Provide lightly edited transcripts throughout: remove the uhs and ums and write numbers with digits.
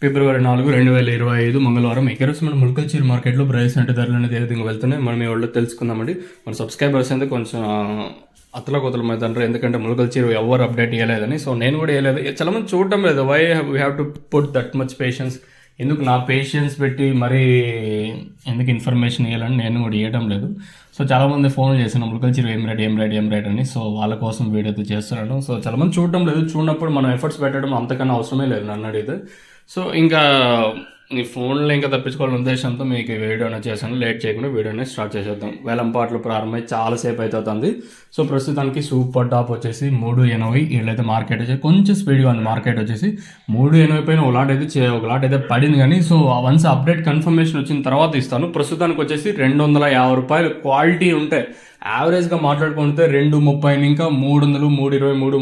ఫిబ్రవరి 4, 2025 మంగళవారం. ఈరోజు మనం ముల్కల్చీర్ మార్కెట్లో ప్రైస్ అంటే ధరలు అనేది ఏ విధంగా వెళ్తున్నాయి మనం ఈ వాళ్ళు తెలుసుకుందామండి. మన సబ్స్క్రైబర్స్ అయితే కొంచెం అతలకొతలం అవుతుంటారు, ఎందుకంటే ముల్కల్చీర్ ఎవరు అప్డేట్ ఇవ్వలేదని. సో నేను కూడా ఇవ్వలేదు, చాలా మంది చూడటం లేదు. Why we have to put that much patience, ఎందుకు నా పేషెన్స్ పెట్టి మరీ ఎందుకు ఇన్ఫర్మేషన్ ఇవ్వాలని నేను కూడా ఇవ్వడం లేదు. సో చాలామంది ఫోన్ చేశాను ముల్కల్చీర్ ఏం రేట్ అని. సో వాళ్ళ కోసం వీడియో అయితే చేస్తున్నాను. సో చాలామంది చూడటం లేదు, చూడనప్పుడు మనం ఎఫర్ట్స్ పెట్టడం అంతకన్నా అవసరమే లేదు నన్ను అడిగితే. సో ఇంకా ఈ ఫోన్లో ఇంకా తప్పించుకోవాలని ఉద్దేశంతో మీకు వీడియో అనేది చేశాను. లేట్ చేయకుండా వీడియోని స్టార్ట్ చేసేద్దాం. వేలంపాట్లు ప్రారంభమై చాలాసేపు అవుతుంది. సో ప్రస్తుతానికి సూపర్ టాప్ వచ్చేసి 380. వీళ్ళైతే మార్కెట్ వచ్చేసి కొంచెం స్పీడ్గా ఉంది. మార్కెట్ వచ్చేసి 380 పైన ఒక లాట్ అయితే పడింది కానీ, సో వన్స్ అప్డేట్ కన్ఫర్మేషన్ వచ్చిన తర్వాత ఇస్తాను. ప్రస్తుతానికి వచ్చేసి 250 రూపాయలు క్వాలిటీ ఉంటే యావరేజ్గా మాట్లాడుకుంటే 230 ఇంకా 300, 320,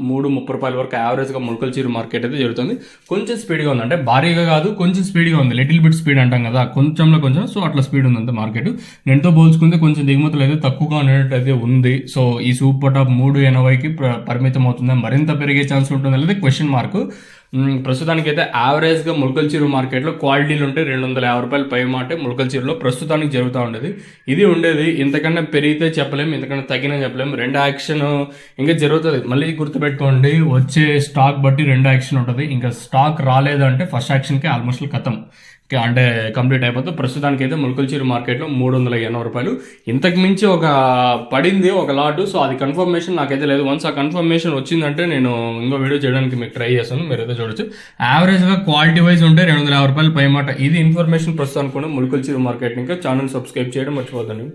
330 రూపాయల వరకు యావరేజ్గా ముల్కల్చీరు మార్కెట్ అయితే జరుగుతుంది. కొంచెం స్పీడ్గా ఉంది, అంటే భారీగా కాదు, కొంచెం స్పీడ్గా ఉంది. లిటిల్ బిట్ స్పీడ్ అంటాం కదా, కొంచెంలో కొంచెం. సో అట్లా స్పీడ్ ఉంది అంతే మార్కెట్. నేనుతో పోల్చుకుంటే కొంచెం దిగుమతులు అయితే తక్కువగా ఉండేటట్టు అయితే ఉంది. సో ఈ సూపర్ టాప్ 380కి పరిమితం అవుతుందా, మరింత పెరిగే ఛాన్స్ ఉంటుందా లేదా క్వశ్చన్ మార్క్. ప్రస్తుతానికి అయితే యావరేజ్గా ముల్కల్చీరు మార్కెట్లో క్వాలిటీలు ఉంటే 250 రూపాయలు పై మాట ముల్కల్చీరులో ప్రస్తుతానికి జరుగుతూ ఉండేది. ఇది ఉండేది. ఇంతకన్నా పెరిగితే చెప్పలేము, ఇంతకన్నా తగ్గినా చెప్పలేము. రెండు యాక్షన్ ఇంకా జరుగుతుంది. మళ్ళీ గుర్తుపెట్టుకోండి, వచ్చే స్టాక్ బట్టి రెండు యాక్షన్ ఉంటుంది. ఇంకా స్టాక్ రాలేదంటే ఫస్ట్ యాక్షన్కి ఆల్మోస్ట్ ఖతం, అంటే కంప్లీట్ అయిపోతుంది. ప్రస్తుతానికి అయితే ముల్కల్చీరు మార్కెట్లో 380 రూపాయలు. ఇంతకు మించి ఒక పడింది ఒక లాటు. సో అది కన్ఫర్మేషన్ నాకైతే లేదు. వన్స్ ఆ కన్ఫర్మేషన్ వచ్చిందంటే నేను ఇంకో వీడియో చేయడానికి మీకు ట్రై చేస్తాను, మీరు అయితే చూడొచ్చు. యావరేజ్గా క్వాలిటీ వైజ్ ఉంటే 250 రూపాయలు పై మాట. ఇది ఇన్ఫర్మేషన్ ప్రస్తుతానికి కూడా ముల్కల్చీరు మార్కెట్. ఇంకా ఛానల్ సబ్స్క్రైబ్ చేయడం మర్చిపోతాను.